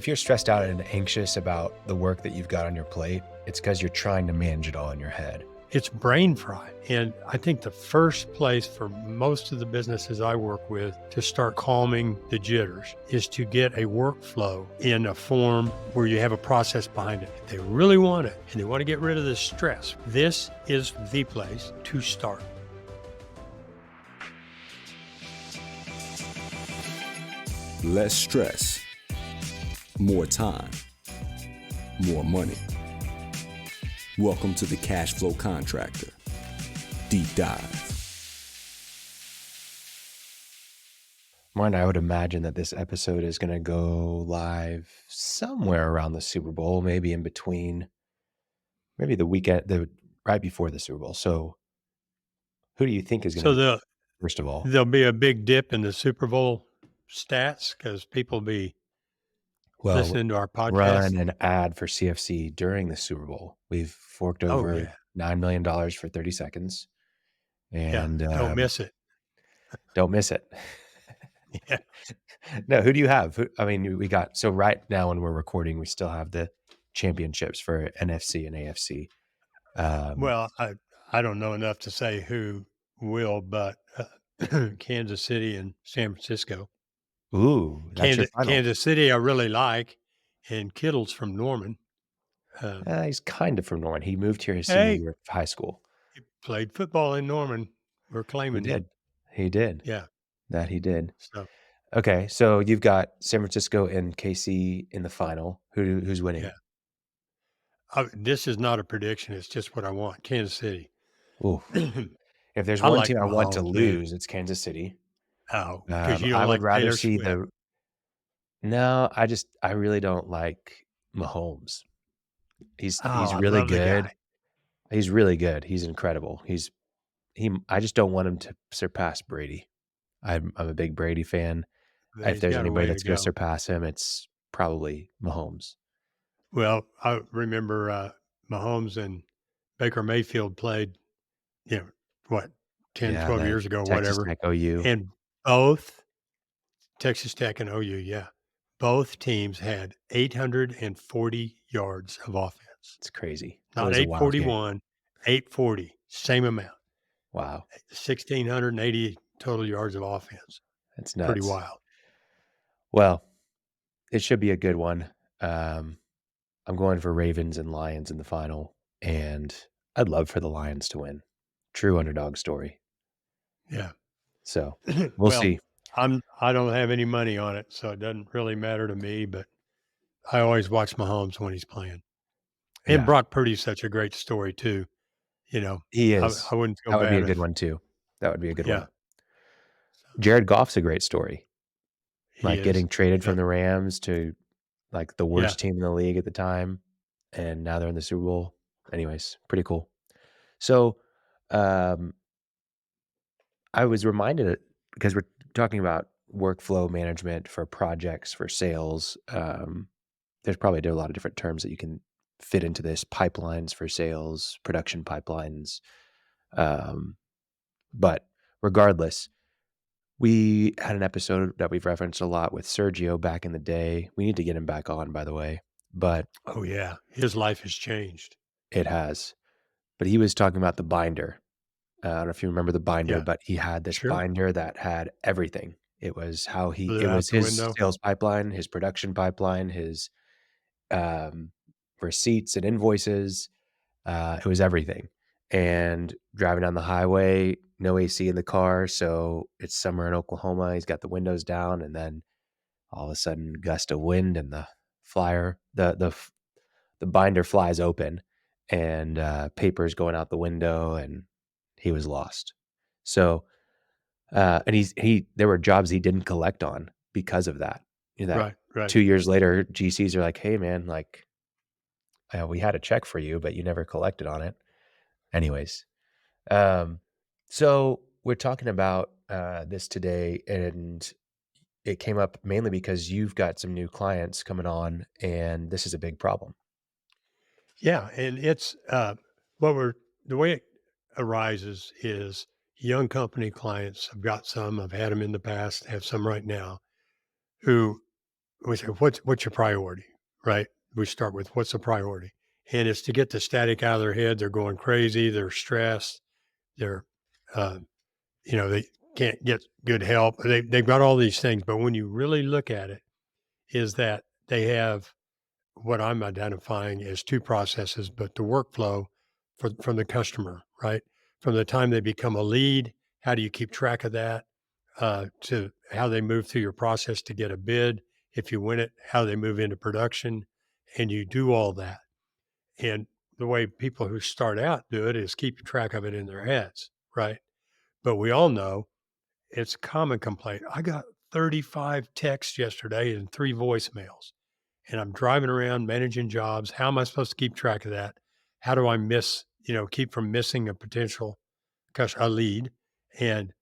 If you're stressed out and anxious about the work that you've got on your plate, it's because you're trying to manage it all in your head. It's brain fried. And I think the first place for most of the businesses I work with to start calming the jitters is to get a workflow in a form where you have a process behind it. If they really want it and they want to get rid of the stress, this is the place to start. Less stress, more time, more money. Welcome to the Cash Flow Contractor Deep Dive. Martin, I would imagine that this episode is going to go live somewhere around the Super Bowl, maybe in between, maybe the weekend, right before the Super Bowl. So who do you think is going to So be first of all? there'll be a big dip in the Super Bowl stats because people will be Well, listening to our podcast. run an ad for CFC during the Super Bowl. We've forked Oh, over yeah. $9 million for 30 seconds. Yeah. And Don't miss it. don't miss it. Yeah. No, who do you have? I mean, we got, so right now when we're recording, we still have the championships for NFC and AFC. Well, I don't know enough to say who will, but Kansas City and San Francisco. Ooh, that's your final. Kansas City I really like, and Kittle's from Norman. He's kind of from Norman. He moved here his senior Hey, year of high school. he played football in Norman. We're He claiming him. did. He did. Yeah. That he did. So, Okay, so you've got San Francisco and KC in the final. Who's winning? yeah. This is not a prediction. It's just what I want. Kansas City. Ooh. If there's I one like team I want to Mahomes, man. lose, it's Kansas City. Oh, because you I don't would like rather Taylor see Swift. the. No, I really don't like Mahomes. He's Oh, he's I really love the good. guy. He's really good. He's incredible. I just don't want him to surpass Brady. I'm a big Brady fan. If He's there's got a anybody way to that's going to go. surpass him, it's probably Mahomes. Well, I remember Mahomes and Baker Mayfield played, what, 10, Yeah, 12 the years ago, Texas whatever. Tech OU. And both Texas Tech and OU, yeah, both teams had 840 yards of offense. It's crazy. It Not was a wild game. 841, 840, same amount, Wow, 1,680 total yards of offense. that's Pretty nuts. wild. Well, it should be a good one. I'm going for Ravens and Lions in the final, and I'd love for the Lions to win. True underdog story. Yeah. So we'll Well, see. I don't have any money on it, so it doesn't really matter to me, but I always watch Mahomes when he's playing. And Yeah, Brock Purdy's such a great story too. You know, he I is. I wouldn't feel That would be a bad good if one too. That would be a good yeah, one. Jared Goff's a great story. he Like is. getting traded Yeah, from the Rams to like the yeah. worst team in the league at the time, and now they're in the Super Bowl. Anyways, pretty cool. So, um, I was reminded because we're talking about workflow management for projects for sales. There's probably a lot of different terms that you can fit into this: pipelines for sales, production pipelines. Um, but regardless, we had an episode that we've referenced a lot with Sergio back in the day. We need to get him back on, by the way, but Oh, yeah. His life has changed. it has. But he was talking about the binder. I don't know if you remember the binder, Yeah, but he had this sure. binder that had everything. Blew It it out was the his window. sales pipeline, his production pipeline, his um, receipts and invoices. It was everything. And driving down the highway, no AC in the car. So it's summer in Oklahoma. He's got the windows down, and then all of a sudden, gust of wind, and the flyer, the binder flies open, and papers going out the window, and he was lost. So, and there were jobs he didn't collect on because of that. That Right, right. 2 years later, GCs are like, "Hey, man, like, we had a check for you, but you never collected on it." Anyways, um, so we're talking about this today, and it came up mainly because you've got some new clients coming on, and this is a big problem. Yeah, and it's the way it arises is young company clients. I've got some. I've had them in the past. Have some right now who we say, what's your priority, right? We start with what's the priority, and it's to get the static out of their head. They're going crazy. They're stressed. They're, uh, they can't get good help. They've got all these things, but when you really look at it, is that they have what I'm identifying as two processes, but the workflow from the customer, right? From the time they become a lead, how do you keep track of that? To how they move through your process to get a bid. If you win it, how they move into production, and you do all that. And the way people who start out do it is keep track of it in their heads, right? But we all know it's a common complaint. I got 35 texts yesterday and 3 voicemails, and I'm driving around managing jobs. How am I supposed to keep track of that? How do I keep from missing a potential a lead? And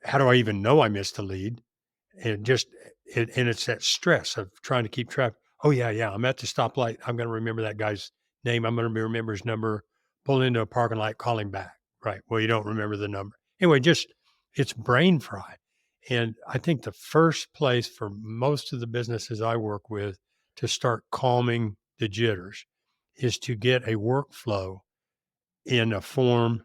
how do I even know I missed a lead? And it's that stress of trying to keep track. Oh yeah, yeah. I'm at the stoplight. I'm going to remember that guy's name. I'm going to remember his number. Pull into a parking lot, call him back. Right. Well, you don't remember the number anyway. Just it's brain fry. And I think the first place for most of the businesses I work with to start calming the jitters is to get a workflow in a form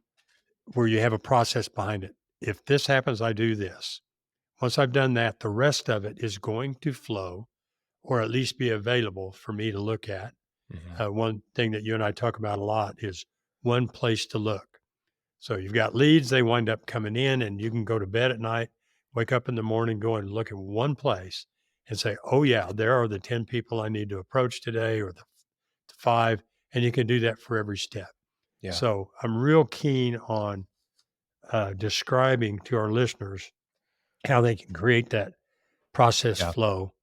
where you have a process behind it. If this happens, I do this. Once I've done that, the rest of it is going to flow or at least be available for me to look at. Mhm. One thing that you and I talk about a lot is one place to look. So you've got leads, they wind up coming in, and you can go to bed at night, wake up in the morning, go and look at one place and say, oh, yeah, there are the 10 people I need to approach today or the 5. And you can do that for every step. Yeah. So I'm real keen on describing to our listeners how they can create that process Yeah. flow,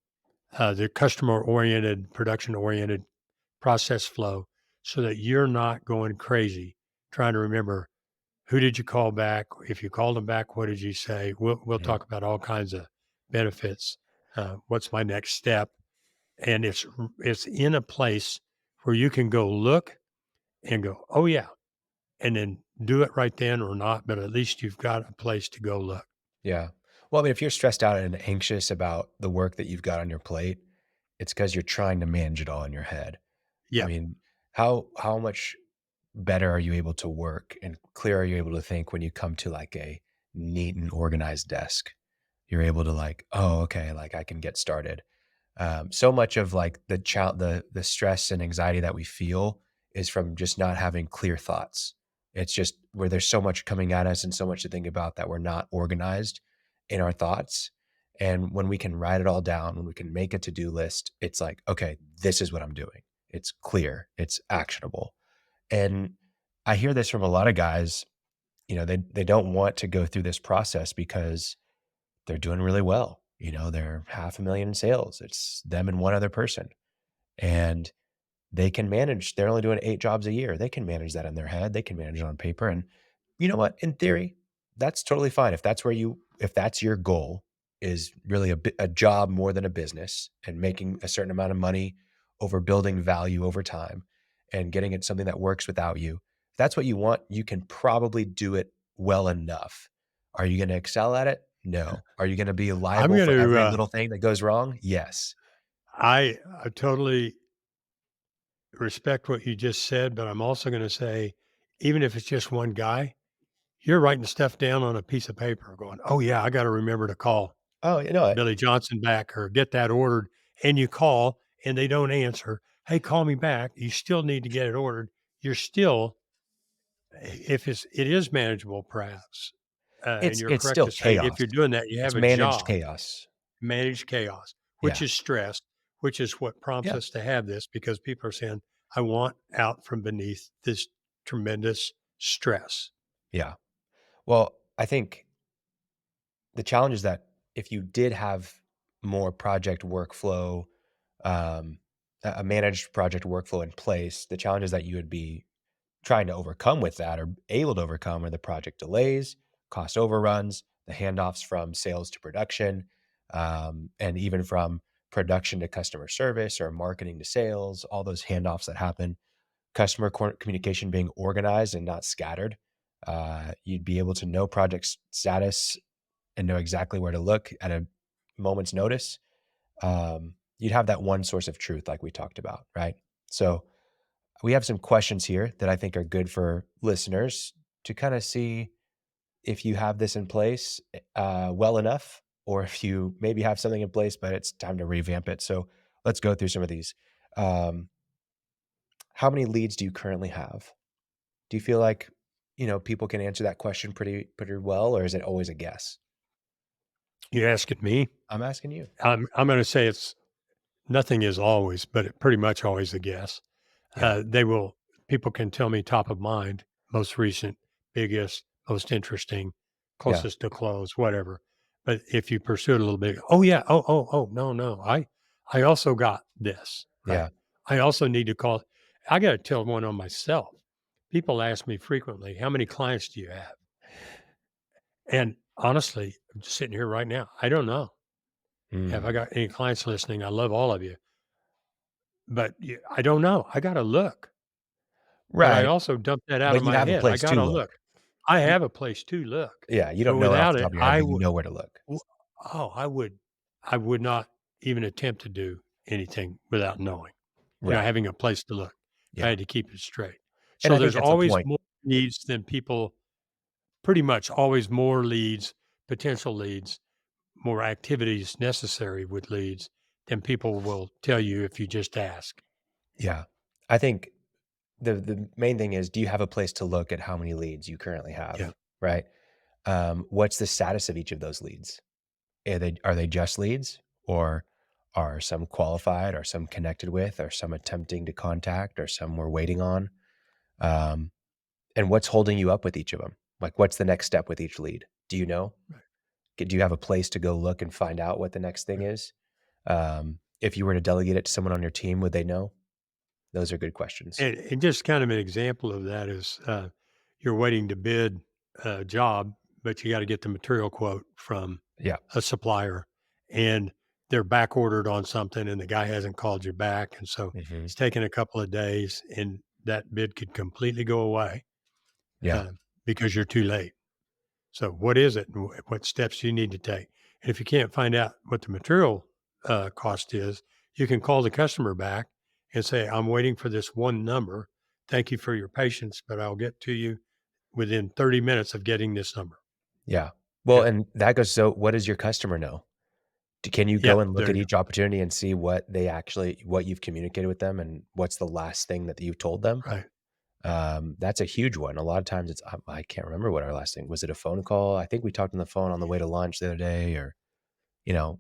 the customer oriented, production oriented process flow, so that you're not going crazy trying to remember who did you call back. If you called them back, what did you say? We'll Mhm. talk about all kinds of benefits. What's my next step? And it's in a place where you can go look and go, oh yeah, and then do it right then or not, but at least you've got a place to go look. Yeah. Well, I mean, if you're stressed out and anxious about the work that you've got on your plate, it's because you're trying to manage it all in your head. I Yeah. mean, how much better are you able to work and clear are you able to think when you come to like a neat and organized desk? You're able to like, oh, okay, like I can get started. So much of like the stress and anxiety that we feel is from just not having clear thoughts. It's just where there's so much coming at us and so much to think about that we're not organized in our thoughts. And when we can write it all down, when we can make a to-do list, it's like, okay, this is what I'm doing. It's clear, it's actionable. And I hear this from a lot of guys, they don't want to go through this process because they're doing really well. They're 500,000 in sales. It's them and one other person. And they can manage, they're only doing 8 jobs a year. They can manage that in their head. They can manage it on paper. And you know what? In theory, that's totally fine. If that's your goal is really a job more than a business and making a certain amount of money over building value over time and getting it something that works without you. If that's what you want, you can probably do it well enough. Are you going to excel at it? No. Are you going to be I'm liable going for every to, little thing that goes wrong? Yes. I totally respect what you just said, but I'm also going to say, even if it's just one guy, you're writing stuff down on a piece of paper going, oh, yeah, I got to remember to call Oh, Billy Johnson back or get that ordered. And you call and they don't answer. Hey, call me back. You still need to get it ordered. You're still, if it is manageable, perhaps. And you're it's correct still to say, if chaos. you're doing that, you It's have a managed job, chaos. manage chaos, which Yeah. is stress, which is what prompts Yeah. us to have this because people are saying, I want out from beneath this tremendous stress. Yeah. Well, I think the challenge is that if you did have more project workflow, um, a managed project workflow in place, the challenges that you would be trying to overcome with that or able to overcome are the project delays, cost overruns, the handoffs from sales to production, and even from production to customer service or marketing to sales, all those handoffs that happen, communication being organized and not scattered. You'd be able to know project status and know exactly where to look at a moment's notice. You'd have that one source of truth like we talked about, right? So we have some questions here that I think are good for listeners to kind of see if you have this in place well enough, or if you maybe have something in place, but it's time to revamp it. So let's go through some of these. Um, how many leads do you currently have? Do you feel like, people can answer that question pretty well, or is it always a guess? You asking me? I'm asking you. I'm going to say it's nothing is always, but it pretty much always a guess. Yeah. They will. People can tell me top of mind, most recent, biggest, most interesting, Yeah. closest to close, whatever. But if you pursue it a little bit, oh yeah, oh no no, I also got this right. Yeah. I also need to call. I got to tell one on myself. People ask me frequently, how many clients do you have? And honestly, I'm just sitting here right now. I don't know. Have I Mm. got any clients listening? I love all of you, but I don't know. I got to look. But I Right. also dumped that out of But you my have a head. I place to gotta look. look. I You have a place to look, Yeah, you but don't know it off without the it, top of your head, but you know where to look. w oh, I would not even attempt to do anything without knowing, Right. having a place to look. I Yeah. had to keep it straight. And So I think there's that's the always point. more leads than people pretty much always more leads, potential leads, more activities necessary with leads than people will tell you if you just ask. Yeah. I think the main thing is, do you have a place to look at how many leads you currently Yeah, have, right? What's the status of each of those leads? Are they just leads, or are some qualified, or some connected with, or some attempting to contact, or some we're waiting on? Um, and what's holding you up with each of them? Like, what's the next step with each lead? Do you know? right, Do you have a place to go look and find out what the next thing right. is? If you were to delegate it to someone on your team, would they know? Those are good questions. And just kind of an example of that is you're waiting to bid a job, but you got to get the material quote from Yeah. a supplier, and they're back ordered on something, and the guy hasn't called you back, and so Mhm. it's taken a couple of days, and that bid could completely go away Yeah. uh, because you're too late. So, what is it, and what steps do you need to take? And if you can't find out what the material cost is, you can call the customer back and say, "I'm waiting for this one number. Thank you for your patience, but I'll get to you within 30 minutes of getting this number." Yeah. Well, Yeah, and that goes, so what does your customer know? Can you yeah, go and look there at you each opportunity and see what you've communicated with them, and what's the last thing that you've told them? go. Right, That's a huge one. A lot of times I can't remember what our last thing was. It a phone call? I think we talked on the phone on the way to lunch the other day, or, you know,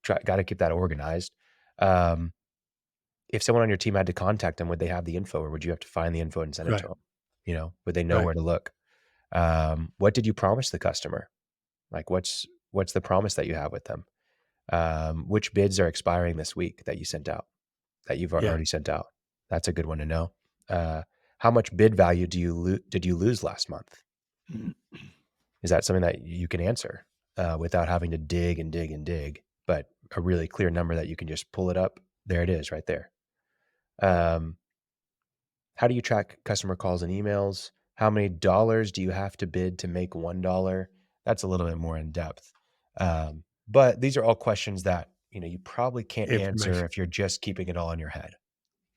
got to keep that organized. Um, if someone on your team had to contact them, would they have the info, or would you have to find the info and send it to right, them? Would they know right. where to look? What did you promise the customer? Like, what's the promise that you have with them? Which bids are expiring this week that you sent out, that you've Yeah. already sent out? That's a good one to know. How much bid value did you lose last month? Mm. Is that something that you can answer without having to dig and dig and dig, but a really clear number that you can just pull it up? There it is, right there. Um, how do you track customer calls and emails? How many dollars do you have to bid to make $1? That's a little bit more in depth. But these are all questions that, you probably can't answer Information. if you're just keeping it all in your head.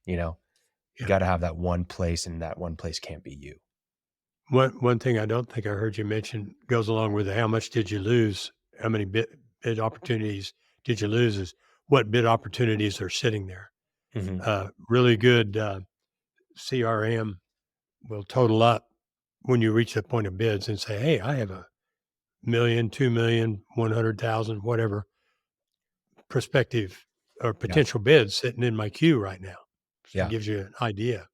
You know, you Yeah. got to have that one place, and that one place can't be you. One thing I don't think I heard you mention goes along with how much did you lose? How many bid opportunities did you lose? Is what bid opportunities are sitting there? Hmm. Really good CRM will total up when you reach the point of bids and say, "Hey, I have a million, 2 million, 100,000, whatever prospective or Yeah. potential bids sitting in my queue right now." So it Yeah. gives you an idea.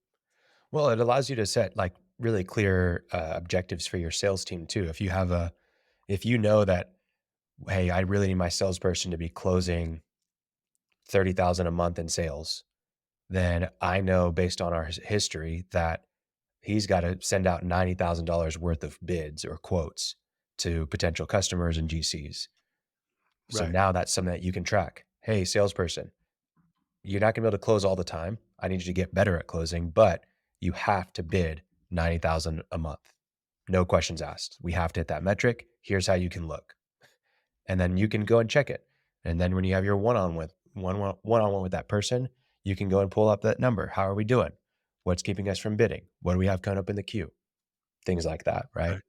Well, it allows you to set like really clear objectives for your sales team too. If you know that, hey, I really need my salesperson to be closing 30,000 a month in sales, then I know based on our history that he's got to send out $90,000 worth of bids or quotes to potential customers and GCs. So Right. now that's something that you can track. Hey, salesperson, you're not going to be able to close all the time. I need you to get better at closing, but you have to bid 90,000 a month. No questions asked. We have to hit that metric. Here's how you can look. And then you can go and check it. And then when you have your one-on one-on-one with that person, you can go and pull up that number. How are we doing? What's keeping us from bidding? What do we have coming up in the queue? Things like that, right? Right.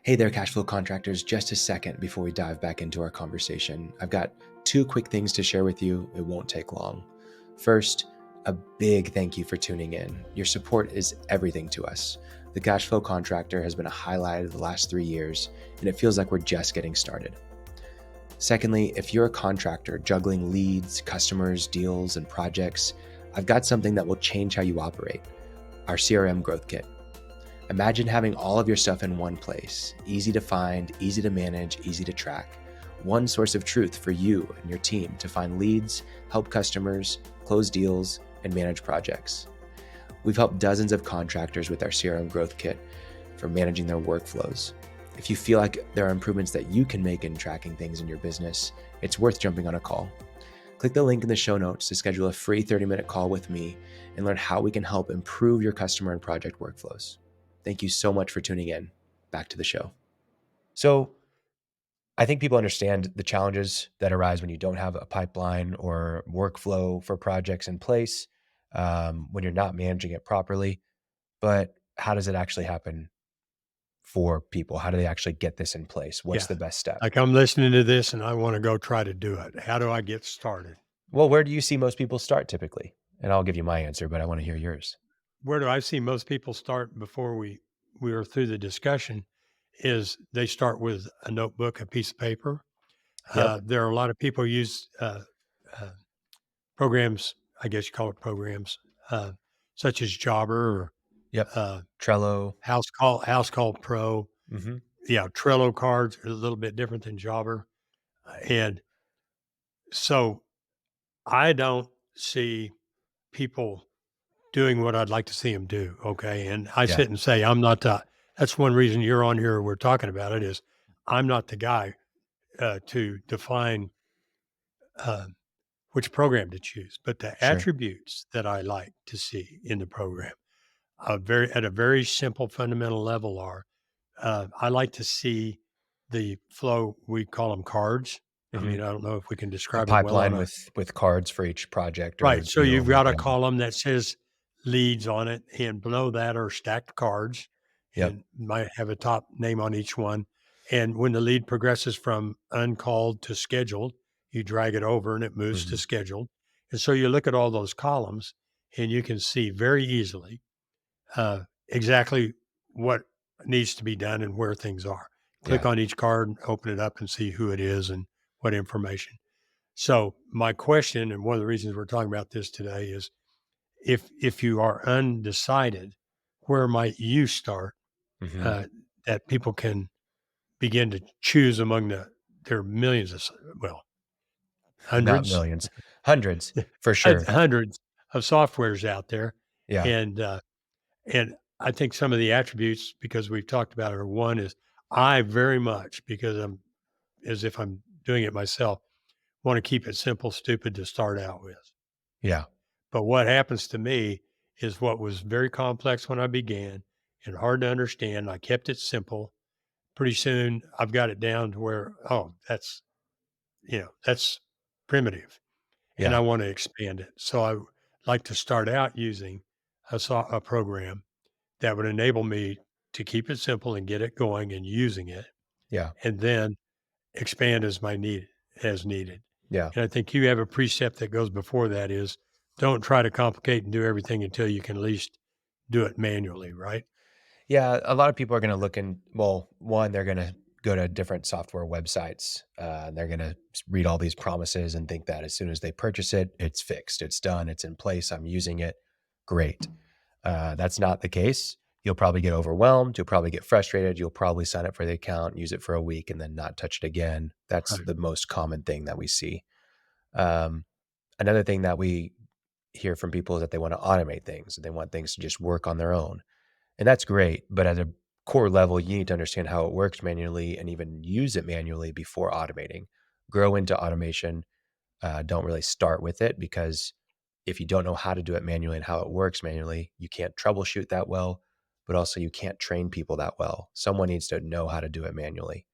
Hey there, cash flow contractors. Just a second before we dive back into our conversation. I've got two quick things to share with you. It won't take long. First, a big thank you for tuning in. Your support is everything to us. The Cash Flow Contractor has been a highlight of the last 3 years, and it feels like we're just getting started. Secondly, if you're a contractor juggling leads, customers, deals, and projects, I've got something that will change how you operate: our CRM Growth Kit. Imagine having all of your stuff in one place, easy to find, easy to manage, easy to track. One source of truth for you and your team to find leads, help customers, close deals, and manage projects. We've helped dozens of contractors with our CRM Growth Kit for managing their workflows. If you feel like there are improvements that you can make in tracking things in your business, it's worth jumping on a call. Click the link in the show notes to schedule a free 30-minute call with me and learn how we can help improve your customer and project workflows. Thank you so much for tuning in. Back to the show. So I think people understand the challenges that arise when you don't have a pipeline or workflow for projects in place, when you're not managing it properly. But how does it actually happen for people? How do they actually get this in place? What's Yeah. the best step? Like I'm listening to this and I want to go try to do it. How do I get started? Well, where do you see most people start typically? And I'll give you my answer, but I want to hear yours. Where do I see most people start before we are through the discussion is they start with a notebook, a piece of paper. Yep. There are a lot of people use uh, programs, I guess you call it programs, uh, such as Jobber or Yep. uh, Trello. House Call Pro. Hmm. Yeah, Trello cards are a little bit different than Jobber. And so I don't see people doing what I'd like to see them do. Okay. And I Yeah. sit and say, I'm not the, that's one reason you're on here. We're talking about it is I'm not the guy to define uh, which program to choose, but the Sure. attributes that I like to see in the program, at a very simple fundamental level are I like to see the flow. We call them cards. I Hmm. mean, I don't know if we can A describe them well on pipeline a with cards for each project or right. So deal, you've got a whatever. column that says leads on it, and below that are stacked cards, Yep. and might have a top name on each one. And when the lead progresses from uncalled to scheduled, you drag it over and it moves to Hmm. scheduled. And so you look at all those columns, and you can see very easily exactly what needs to be done and where things are. Click Yeah. on each card, open it up, and see who it is and what information. So my question, and one of the reasons we're talking about this today is if you are undecided, where might you start Hmm. uh, that people can begin to choose among there are millions of well Not hundreds millions, hundreds for sure. hundreds of softwares out there, Yeah. and and I think some of the attributes because we've talked about it are one is I very much because I'm as if I'm doing it myself want to keep it simple, stupid to start out with. Yeah. But what happens to me is what was very complex when I began and hard to understand. I kept it simple. Pretty soon I've got it down to where, oh, that's primitive and I Yeah. want to expand it. So I like to start out using a program that would enable me to keep it simple and get it going and using it Yeah. and then expand as needed. Yeah. And I think you have a precept that goes before that is don't try to complicate and do everything until you can at least do it manually, right? Yeah, a lot of people are gonna look in well, one, they're gonna go to different software websites, and they're gonna read all these promises and think that as soon as they purchase it, it's fixed, it's done, it's in place, I'm using it, great. That's not the case. You'll probably get overwhelmed, you'll probably get frustrated, you'll probably sign up for the account, use it for a week, and then not touch it again. That's Right. the most common thing that we see. Um, Another thing that we hear from people is that they wanna automate things, they want things to just work on their own. And that's great, but at a core level, you need to understand how it works manually and even use it manually before automating. Grow into automation. Don't really start with it because if you don't know how to do it manually and how it works manually, you can't troubleshoot that well, but also you can't train people that well. Someone needs to know how to do it manually.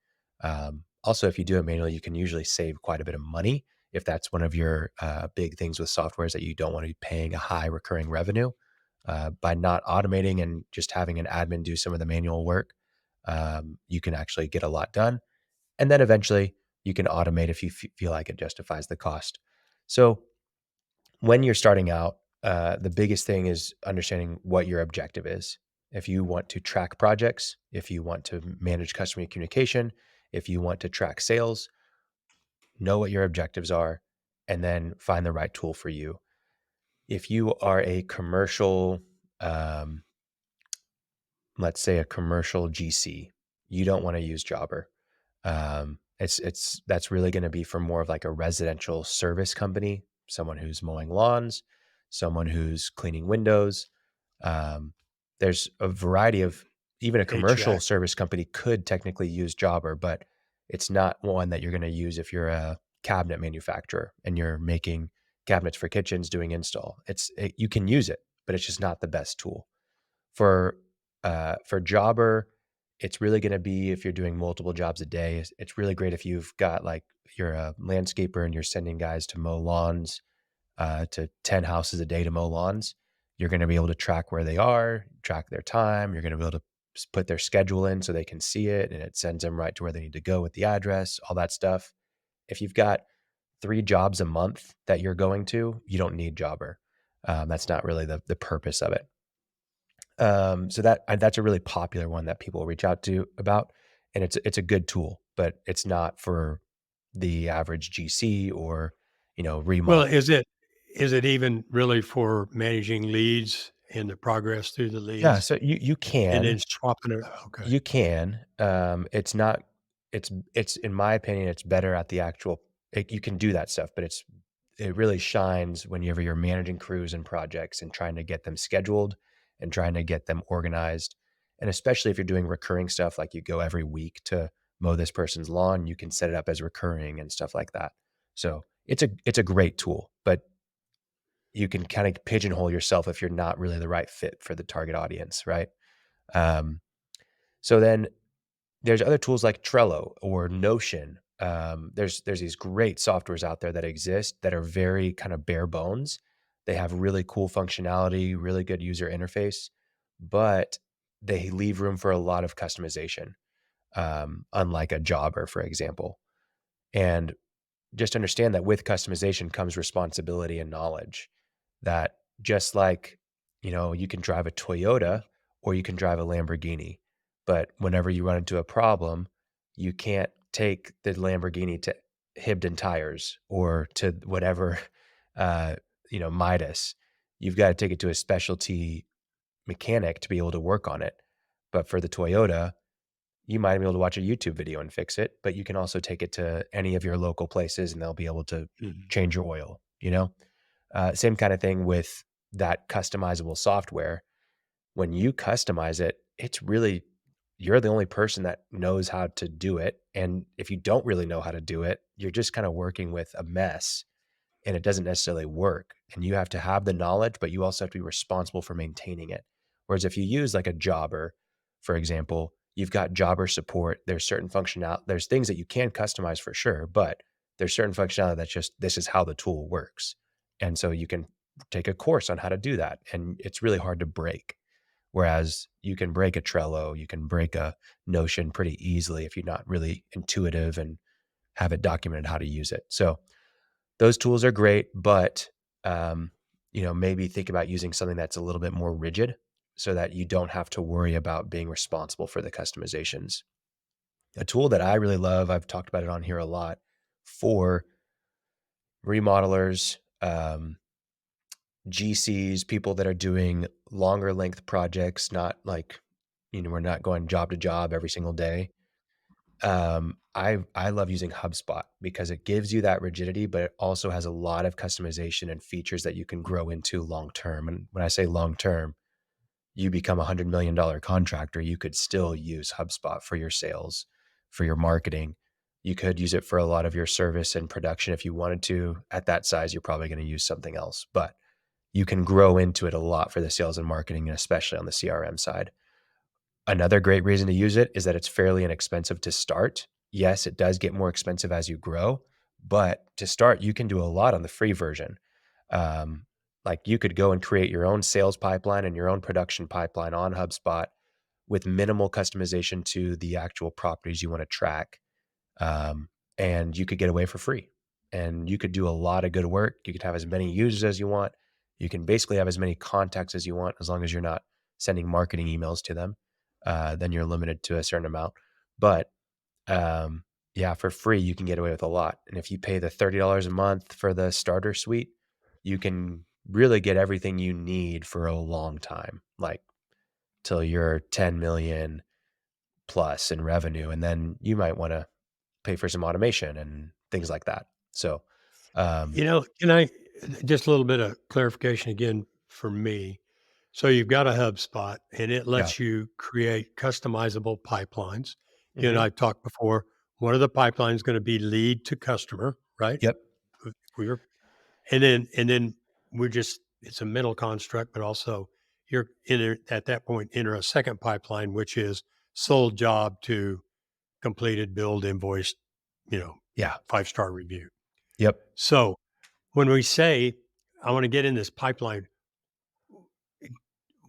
Also, if you do it manually, you can usually save quite a bit of money if that's one of your big things with software is that you don't want to be paying a high recurring revenue. By not automating and just having an admin do some of the manual work, you can actually get a lot done. And then eventually you can automate if you feel like it justifies the cost. So when you're starting out, the biggest thing is understanding what your objective is. If you want to track projects, if you want to manage customer communication, if you want to track sales, know what your objectives are, and then find the right tool for you. If you are a commercial, um, let's say a commercial GC, you don't want to use Jobber. It's that's really going to be for more of like a residential service company, someone who's mowing lawns, someone who's cleaning windows. Um, there's a variety of even a commercial HVAC. service company could technically use Jobber, but it's not one that you're going to use if you're a cabinet manufacturer and you're making cabinets for kitchens doing install. You can use it, but it's just not the best tool. For Jobber, it's really going to be if you're doing multiple jobs a day. It's really great if you've got like you're a landscaper and you're sending guys to mow lawns, to 10 houses a day to mow lawns. You're going to be able to track where they are, track their time. You're going to be able to put their schedule in so they can see it, and it sends them right to where they need to go with the address, all that stuff. If you've got 3 jobs a month that you're going to, you don't need Jobber. That's not really the purpose of it. So that's a really popular one that people reach out to about, and it's a good tool, but it's not for the average GC or Well, remodel. is it even really for managing leads and the progress through the Yeah, leads so you and then can swapping it? Okay. you can. It's not. It's in my opinion, it's better at the actual. You can do that stuff, but it really shines whenever you're managing crews and projects and trying to get them scheduled and trying to get them organized. And especially if you're doing recurring stuff, like you go every week to mow this person's lawn, you can set it up as recurring and stuff like that. So it's a great tool, but you can kind of pigeonhole yourself if you're not really the right fit for the target audience, right? Um, so then there's other tools like Trello or Notion. There's these great softwares out there that exist that are very kind of bare bones. They have really cool functionality, really good user interface, but they leave room for a lot of customization, unlike a Jobber, for example. And just understand that with customization comes responsibility and knowledge. That just like, you can drive a Toyota or you can drive a Lamborghini, but whenever you run into a problem, you can't take the Lamborghini to Hibden tires or to whatever, uh, Midas. You've got to take it to a specialty mechanic to be able to work on it. But for the Toyota, you might be able to watch a YouTube video and fix it, but you can also take it to any of your local places and they'll be able to Mhm. change your oil. Same kind of thing with that customizable software. When you customize it, it's really, you're the only person that knows how to do it. And if you don't really know how to do it, you're just kind of working with a mess and it doesn't necessarily work. And you have to have the knowledge, but you also have to be responsible for maintaining it. Whereas if you use like a Jobber, for example, you've got Jobber support. There's certain functionality, there's things that you can customize for sure, but there's certain functionality that's just this is how the tool works. And so you can take a course on how to do that. And it's really hard to break. Whereas you can break a Trello, you can break a Notion pretty easily if you're not really intuitive and have it documented how to use it. So those tools are great, but, maybe think about using something that's a little bit more rigid so that you don't have to worry about being responsible for the customizations. A tool that I really love, I've talked about it on here a lot for remodelers, GCs, people that are doing longer length projects, not like, we're not going job to job every single day. I love using HubSpot because it gives you that rigidity, but it also has a lot of customization and features that you can grow into long term. And when I say long term, you become $100 million contractor, you could still use HubSpot for your sales, for your marketing. You could use it for a lot of your service and production if you wanted to. At that size, you're probably going to use something else, but you can grow into it a lot for the sales and marketing, and especially on the CRM side. Another great reason to use it is that it's fairly inexpensive to start. Yes, it does get more expensive as you grow, But to start, you can do a lot on the free version. Um, like you could go and create your own sales pipeline and your own production pipeline on HubSpot with minimal customization to the actual properties you want to track. Um, and you could get away for free, and you could do a lot of good work. You could have as many users as you want. You can basically have as many contacts as you want, as long as you're not sending marketing emails to them. Then you're limited to a certain amount. But um, yeah, for free, you can get away with a lot. And if you pay the $30 a month for the starter suite, you can really get everything you need for a long time, like till you're 10 million plus in revenue. And then you might want to pay for some automation and things like that. So, um, Can I just a little bit of clarification again for me? So you've got a HubSpot and it yeah. lets you create customizable pipelines. You and Mhm. I talked before. One of the pipelines going to be lead to customer, right? Yep. If we were, and then we're just it's a mental construct, but also you're at that point enter a second pipeline, which is sold job to completed, billed, invoiced, you know, Yeah. 5-star review. Yep. So when we say, "I wanna get in this pipeline,"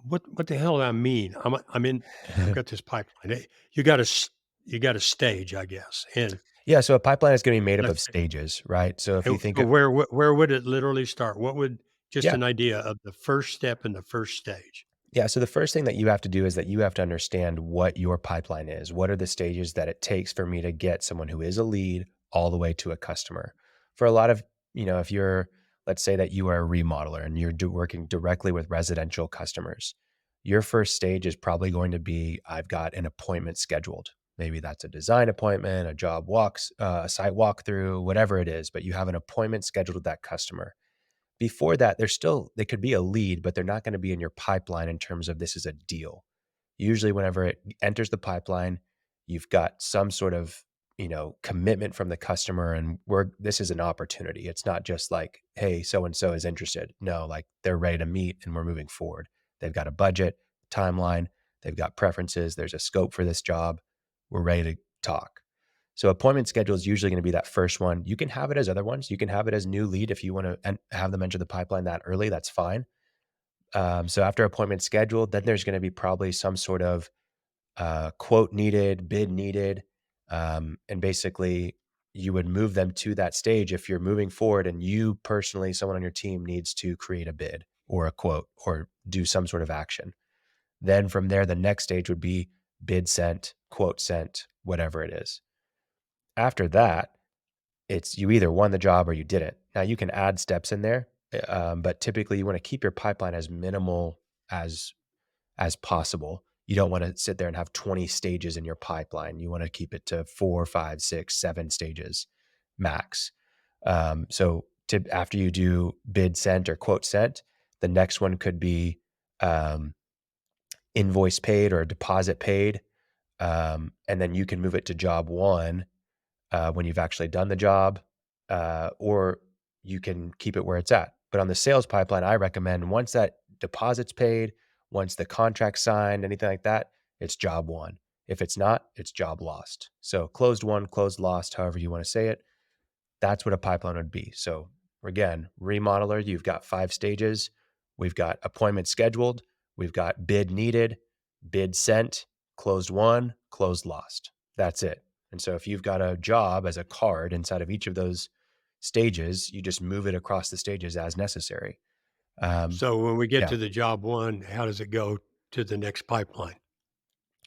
what the hell do I mean? I'm in I've got this pipeline. You got a stage, I guess, and Yeah, so a pipeline is gonna be made up let's of say stages, right? So if you think so of where would it literally start? What would just yeah. an idea of the first step in the first stage. Yeah, so the first thing that you have to do is that you have to understand what your pipeline is. What are the stages that it takes for me to get someone who is a lead all the way to a customer? For a lot of, if you're, let's say that you are a remodeler and you're working directly with residential customers, your first stage is probably going to be, I've got an appointment scheduled. Maybe that's a design appointment, a job walks, a site walkthrough, whatever it is, but you have an appointment scheduled with that customer. Before that, they could be a lead, but they're not gonna be in your pipeline in terms of this is a deal. Usually, whenever it enters the pipeline, you've got some sort of, commitment from the customer, and this is an opportunity. It's not just like, "Hey, so and so is interested." No, like, they're ready to meet, and we're moving forward. They've got a budget, timeline, they've got preferences, there's a scope for this job. We're ready to talk. So appointment schedule is usually going to be that first one. You can have it as other ones. You can have it as new lead if you want to have them enter the pipeline that early. That's fine. So after appointment scheduled, then there's going to be probably some sort of quote needed, bid needed, and basically you would move them to that stage if you're moving forward and you personally, someone on your team needs to create a bid or a quote or do some sort of action. Then from there, the next stage would be bid sent, quote sent, whatever it is. After that, it's you either won the job or you didn't. Now you can add steps in there, but typically you want to keep your pipeline as minimal as as possible. You don't want to sit there and have 20 stages in your pipeline. You want to keep it to 4, 5, 6, 7 stages max. After you do bid sent or quote sent, the next one could be um, invoice paid or deposit paid, and then you can move it to job one when you've actually done the job, or you can keep it where it's at. But on the sales pipeline, I recommend once that deposit's paid, once the contract's signed, anything like that, it's job one. If it's not, it's job lost. So closed won, closed lost, however you want to say it. That's what a pipeline would be. So again, remodeler, you've got 5 stages. We've got appointment scheduled. We've got bid needed, bid sent, closed won, closed lost. That's it. And so if you've got a job as a card inside of each of those stages, you just move it across the stages as necessary. Um, So when we get yeah. to the job one, how does it go to the next pipeline?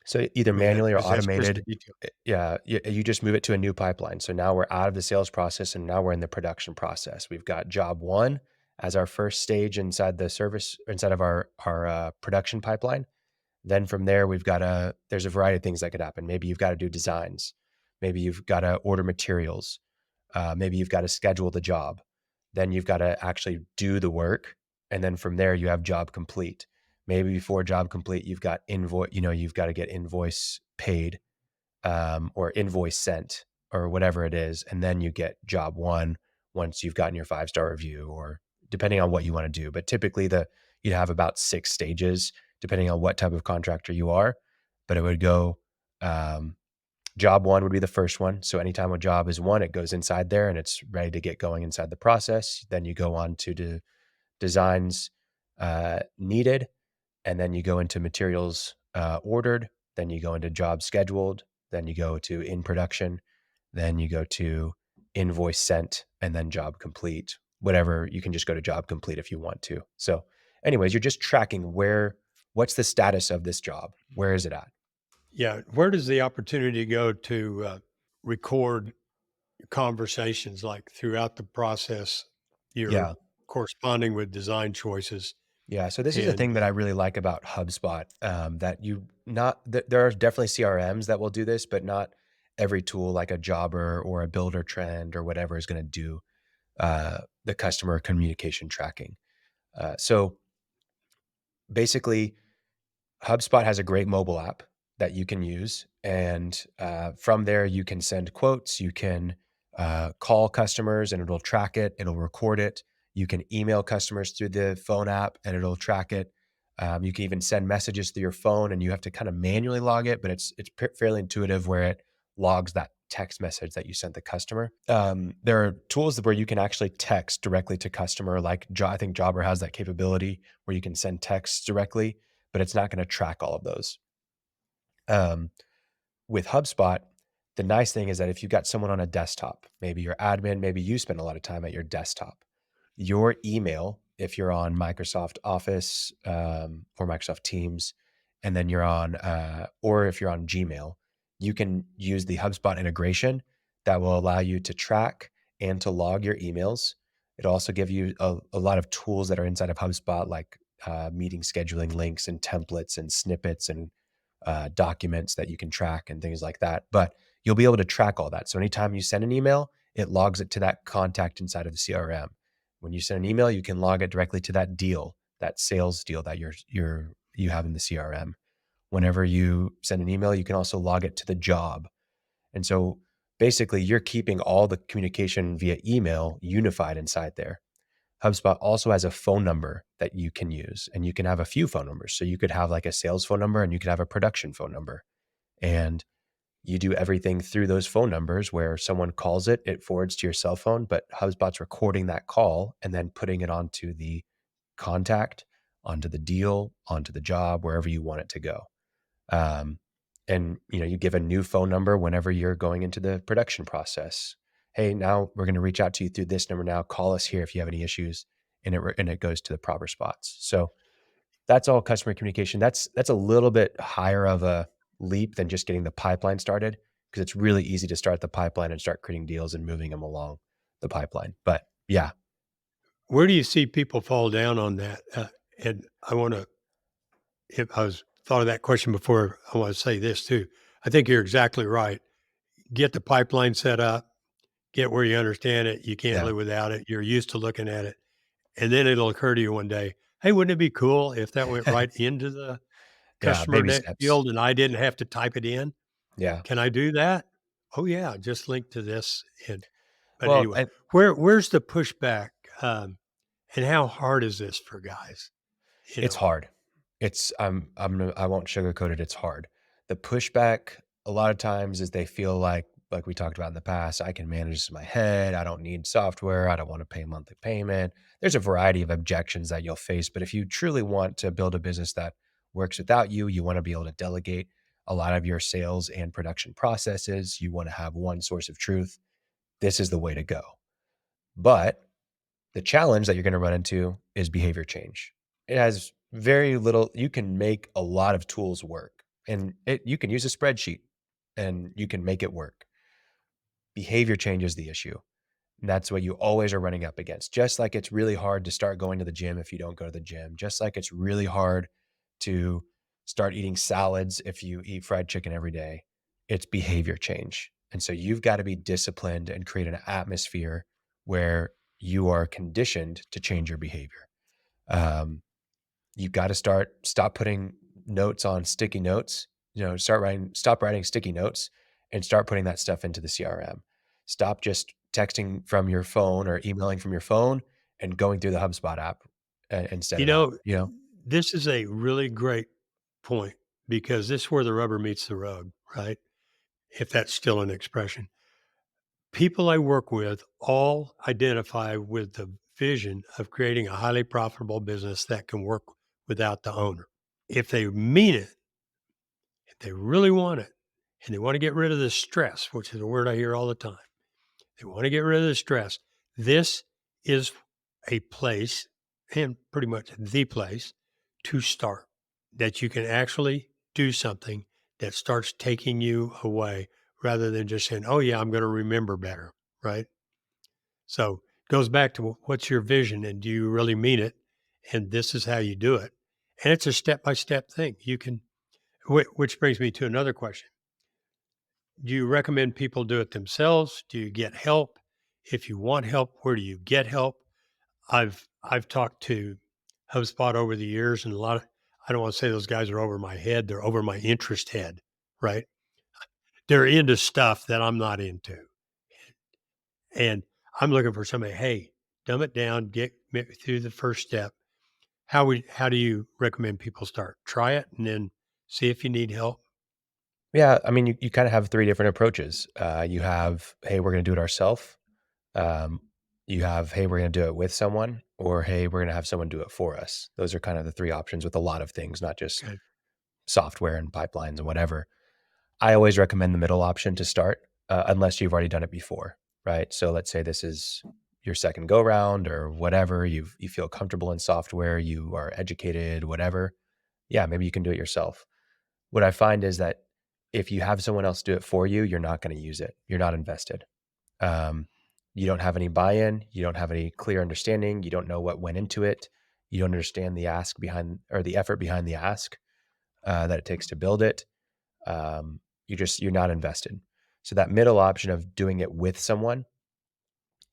So either I mean, that manually or because that's just the automated, detail. yeah, you just move it to a new pipeline. So now we're out of the sales process and now we're in the production process. We've got job one as our first stage inside the service, inside of our production pipeline. Then from there, there's a variety of things that could happen. Maybe you've got to do designs. Maybe you've got to order materials. Maybe you've got to schedule the job. Then you've got to actually do the work. And then from there, you have job complete. Maybe before job complete, you've got to get invoice paid, or invoice sent or whatever it is. And then you get job one once you've gotten your 5-star review or depending on what you want to do. But typically you'd have about 6 stages depending on what type of contractor you are, but it would go, um, Job 1 would be the first one. So anytime a job is won, it goes inside there and it's ready to get going inside the process. Then you go on to designs needed, and then you go into materials ordered, then you go into job scheduled, then you go to in production, then you go to invoice sent, and then job complete. Whatever, you can just go to job complete if you want to. So, anyways, you're just tracking what's the status of this job? Where is it at? Yeah. Where does the opportunity go to record conversations like throughout the process? You're Yeah. corresponding with design choices Yeah, so this is the and thing that I really like about HubSpot, that you not th there are definitely CRMs that will do this, but not every tool like a Jobber or a Builder Trend or whatever is gonna do, the customer communication tracking. So basically, HubSpot has a great mobile app that you can use, and from there you can send quotes. You can call customers, and it'll track it. It'll record it. You can email customers through the phone app, and it'll track it. You can even send messages through your phone, and you have to kind of manually log it, but it's fairly intuitive where it logs that text message that you sent the customer. There are tools where you can actually text directly to customer, like I think Jobber has that capability where you can send texts directly, but it's not going to track all of those. Um, with HubSpot, the nice thing is that if you've got someone on a desktop, maybe your admin, maybe you spend a lot of time at your desktop, your email, if you're on Microsoft Office or Microsoft Teams, and then you're on, or if you're on Gmail, you can use the HubSpot integration that will allow you to track and to log your emails. It'll also give you a lot of tools that are inside of HubSpot, like meeting scheduling links and templates and snippets and documents that you can track and things like that. But you'll be able to track all that. So anytime you send an email, it logs it to that contact inside of the CRM. When you send an email, you can log it directly to that deal, that sales deal that you have in the CRM. Whenever you send an email, you can also log it to the job. And so basically you're keeping all the communication via email unified inside there. HubSpot also has a phone number that you can use, and you can have a few phone numbers. So you could have like a sales phone number and you could have a production phone number. And you do everything through those phone numbers where someone calls it, it forwards to your cell phone, but HubSpot's recording that call and then putting it onto the contact, onto the deal, onto the job, wherever you want it to go. Um, and you give a new phone number whenever you're going into the production process. Hey, now we're going to reach out to you through this number now. Call us here if you have any issues, and it goes to the proper spots. So that's all customer communication. That's a little bit higher of a leap than just getting the pipeline started, because it's really easy to start the pipeline and start creating deals and moving them along the pipeline. But yeah, where do you see people fall down on that? And I want to, if I was thought of that question before, I want to say this too. I think you're exactly right. Get the pipeline set up, get where you understand it. You can't yeah, live without it. You're used to looking at it. And then it'll occur to you one day, hey, wouldn't it be cool if that went right into the yeah, customer baby net steps. field and I didn't have to type it in? Yeah. Can I do that? Oh yeah, just link to this. But Well, anyway, and where's the pushback? And how hard is this for guys? You it's know, hard. I won't sugarcoat it. It's hard. The pushback a lot of times is they feel like we talked about in the past, I can manage this in my head. I don't need software. I don't want to pay monthly payment. There's a variety of objections that you'll face, but if you truly want to build a business that works without you, you want to be able to delegate a lot of your sales and production processes. You want to have one source of truth. This is the way to go. But the challenge that you're going to run into is behavior change. It has very little, you can make a lot of tools work, and you can use a spreadsheet and you can make it work. Behavior change is the issue. And that's what you always are running up against. Just like it's really hard to start going to the gym if you don't go to the gym, just like it's really hard to start eating salads if you eat fried chicken every day, it's behavior change. And so you've got to be disciplined and create an atmosphere where you are conditioned to change your behavior. Um, you've got to stop putting notes on sticky notes, stop writing sticky notes and start putting that stuff into the CRM. Stop just texting from your phone or emailing from your phone and going through the HubSpot app instead you of that, know, you know? this is a really great point because this is where the rubber meets the road, right? if that's still an expression. People I work with all identify with the vision of creating a highly profitable business that can work without the owner. If they mean it, if they really want it, and they want to get rid of the stress, which is a word I hear all the time, they want to get rid of the stress. This is a place, and pretty much the place, to start, that you can actually do something that starts taking you away rather than just saying, oh, yeah, I'm going to remember better. Right. So it goes back to what's your vision and do you really mean it? And this is how you do it. And it's a step by step thing. You can, which brings me to another question. Do you recommend people do it themselves? Do you get help? If you want help, where do you get help? I've talked to HubSpot over the years, and a lot of, I don't want to say those guys are over my head, they're over my interest head, right? They're into stuff that I'm not into. And I'm looking for somebody, hey, dumb it down, get me through the first step. How do you recommend people start? Try it and then see if you need help. Yeah, I mean, you kind of have three different approaches. You have, hey, we're going to do it ourselves. Um, you have, hey, we're going to do it with someone, or hey, we're going to have someone do it for us. Those are kind of the three options with a lot of things, not just Okay. software and pipelines and whatever. I always recommend the middle option to start, unless you've already done it before, right? So let's say this is your second go round or whatever. You feel comfortable in software, you are educated, whatever. Yeah, maybe you can do it yourself. What I find is that if you have someone else do it for you, you're not going to use it. You're not invested. Um, you don't have any buy-in. You don't have any clear understanding. You don't know what went into it. You don't understand the ask behind or the effort behind the ask that it takes to build it. You're not invested. So that middle option of doing it with someone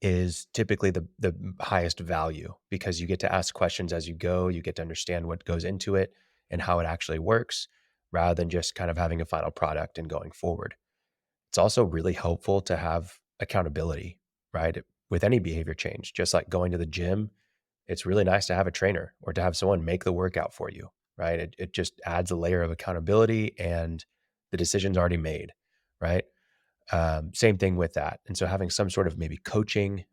is typically the highest value because you get to ask questions as you go. You get to understand what goes into it and how it actually works rather than just kind of having a final product and going forward. It's also really helpful to have accountability, right? With any behavior change, just like going to the gym, it's really nice to have a trainer or to have someone make the workout for you, right? It just adds a layer of accountability and the decision's already made, right? Same thing with that. And so having some sort of maybe coaching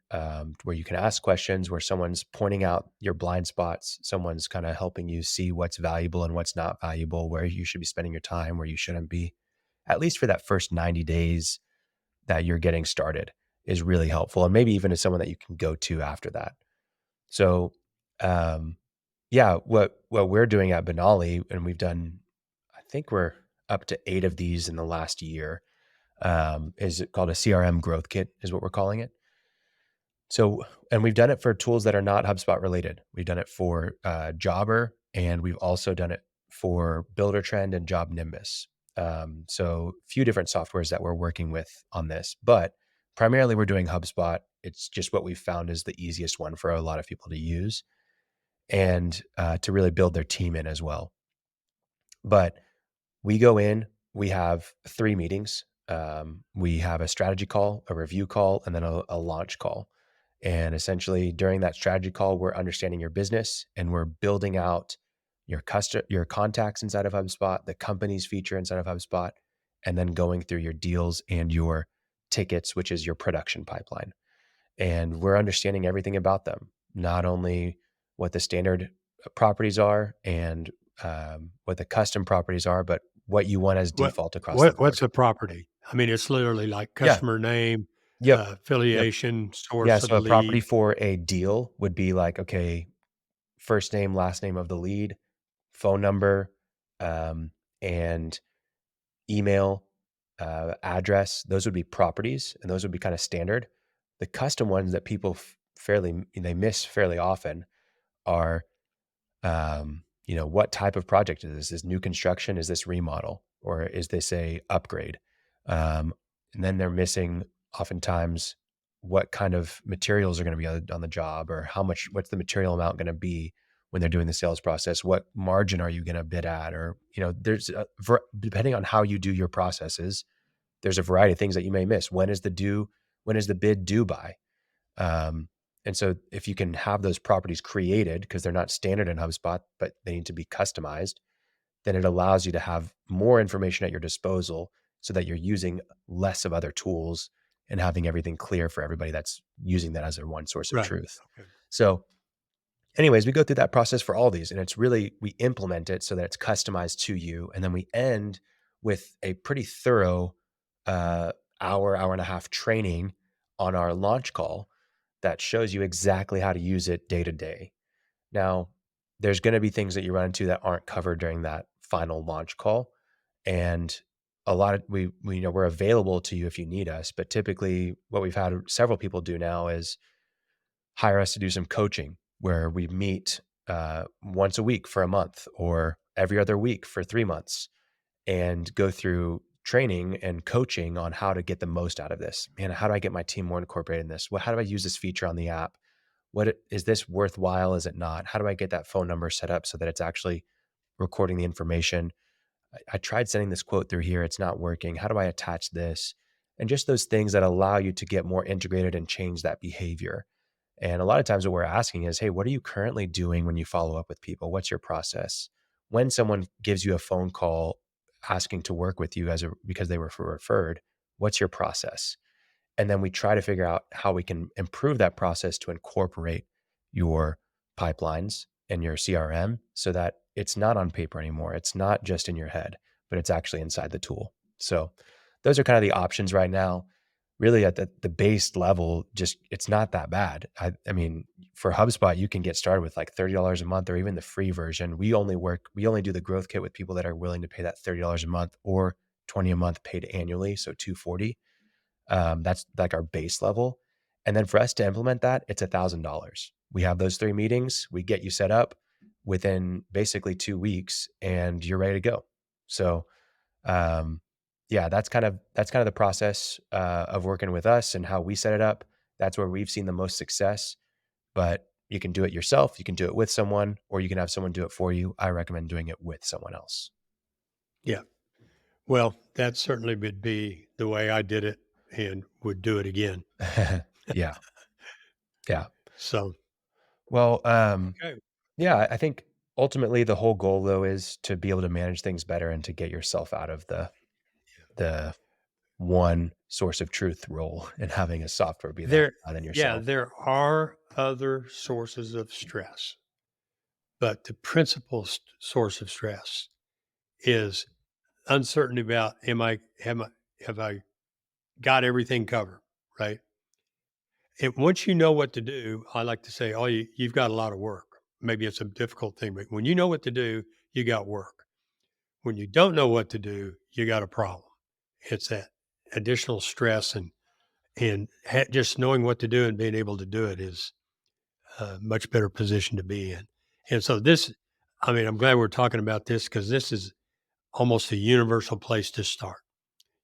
where you can ask questions, where someone's pointing out your blind spots, someone's kind of helping you see what's valuable and what's not valuable, where you should be spending your time, where you shouldn't be, at least for that first 90 days that you're getting started is really helpful. And maybe even as someone that you can go to after that. So, yeah, what we're doing at Benali, and we've done, I think we're up to 8 of these in the last year, is it called a CRM Growth Kit is what we're calling it. So, and we've done it for tools that are not HubSpot related. We've done it for Jobber, and we've also done it for Buildertrend and Job Nimbus. So a few different softwares that we're working with on this, but primarily we're doing HubSpot. It's just what we've found is the easiest one for a lot of people to use and to really build their team in as well. But we go in, we have 3 meetings. We have a strategy call, a review call, and then a launch call. And essentially during that strategy call, we're understanding your business and we're building out your contacts inside of HubSpot, the company's feature inside of HubSpot, and then going through your deals and your tickets, which is your production pipeline. And we're understanding everything about them, not only what the standard properties are and what the custom properties are, but what you want as What default across the what's board. a property? I mean, it's literally like Yeah. customer name, Yep. Yep. affiliation, Yeah. source of So the a property lead. for a deal would be like, okay, first name, last name of the lead, phone number, and email, address. Those would be properties, and those would be kind of standard. The custom ones that people they miss fairly often are, what type of project is this? Is this new construction? Is this remodel? Or is this a upgrade? And then they're missing oftentimes what kind of materials are going to be on the job or what's the material amount going to be when they're doing the sales process? What margin are you going to bid at? Or, depending on how you do your processes, there's a variety of things that you may miss. When is the bid due by? And so if you can have those properties created because they're not standard in HubSpot, but they need to be customized, then it allows you to have more information at your disposal so that you're using less of other tools and having everything clear for everybody that's using that as their one source of Right. truth. Okay. So anyways, we go through that process for all these, and it's really, we implement it so that it's customized to you. And then we end with a pretty thorough hour and a half training on our launch call that shows you exactly how to use it day to day. Now, there's going to be things that you run into that aren't covered during that final launch call. And a lot of we're available to you if you need us. But typically what we've had several people do now is hire us to do some coaching where we meet once a week for a month or every other week for 3 months and go through training and coaching on how to get the most out of this. Man, how do I get my team more incorporated in this? How do I use this feature on the app? Is this worthwhile? Is it not? How do I get that phone number set up so that it's actually recording the information? I tried sending this quote through here. It's not working. How do I attach this? And just those things that allow you to get more integrated and change that behavior. And a lot of times what we're asking is, hey, what are you currently doing when you follow up with people? What's your process? When someone gives you a phone call asking to work with you because they were referred, what's your process? And then we try to figure out how we can improve that process to incorporate your pipelines and your CRM so that it's not on paper anymore. It's not just in your head, but it's actually inside the tool. So those are kind of the options right now. Really at the base level, just it's not that bad. I mean, for HubSpot, you can get started with like $30 a month or even the free version. We only do the growth kit with people that are willing to pay that $30 a month or $20 a month paid annually. So $240. That's like our base level. And then for us to implement that, it's $1,000. We have those 3 meetings. We get you set up within basically 2 weeks and you're ready to go. So, yeah, that's kind of the process of working with us and how we set it up. That's where we've seen the most success, but you can do it yourself. You can do it with someone, or you can have someone do it for you. I recommend doing it with someone else. Yeah. Well, that certainly would be the way I did it and would do it again. Yeah. Yeah. So, Well, okay. yeah, I think ultimately the whole goal though is to be able to manage things better and to get yourself out of the one source of truth role and having a software be that rather than yourself. There are other sources of stress, but the principal source of stress is uncertainty about have I got everything covered, right? And once you know what to do, I like to say, you've got a lot of work. Maybe it's a difficult thing, but when you know what to do, you got work. When you don't know what to do, you got a problem. It's that additional stress and just knowing what to do and being able to do it is a much better position to be in. And so I'm glad we're talking about this because this is almost a universal place to start.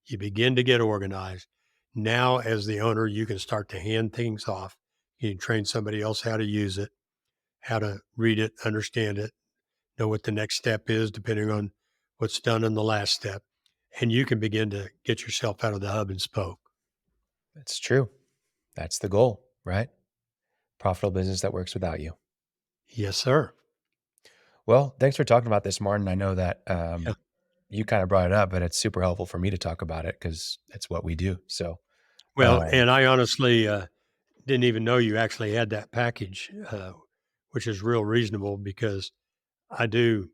You begin to get organized. Now, as the owner, you can start to hand things off. You can train somebody else how to use it, how to read it, understand it, know what the next step is, depending on what's done in the last step. And you can begin to get yourself out of the hub and spoke. That's true. That's the goal, right? Profitable business that works without you. Yes, sir. Well, thanks for talking about this, Martin. I know that Yeah. you kind of brought it up, but it's super helpful for me to talk about it because it's what we do. So, Well, and I honestly didn't even know you actually had that package, which is real reasonable because I do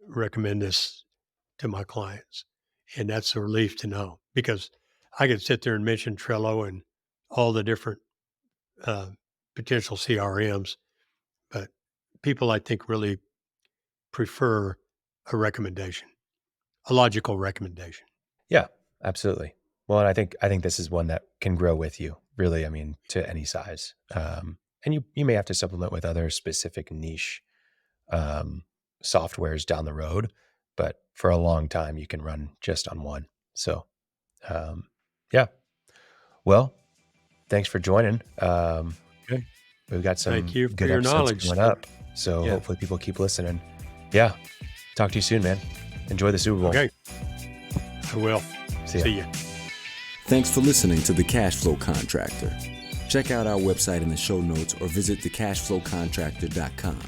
recommend this to my clients. And that's a relief to know because I could sit there and mention Trello and all the different uh, potential CRMs, but people I think really prefer a recommendation, a logical recommendation. yeah, absolutely. Well, and I think this is one that can grow with you, really. I mean, to any size. And you may have to supplement with other specific niche softwares down the road, but for a long time you can run just on one. So, yeah. Well, thanks for joining. Okay. We've got some Thank you for good your episodes knowledge, coming sir. up. So Yeah. hopefully people keep listening. Yeah. Talk to you soon, man. Enjoy the Super Bowl. Okay. I will. See ya. See you. Thanks for listening to The Cashflow Contractor. Check out our website in the show notes or visit thecashflowcontractor.com.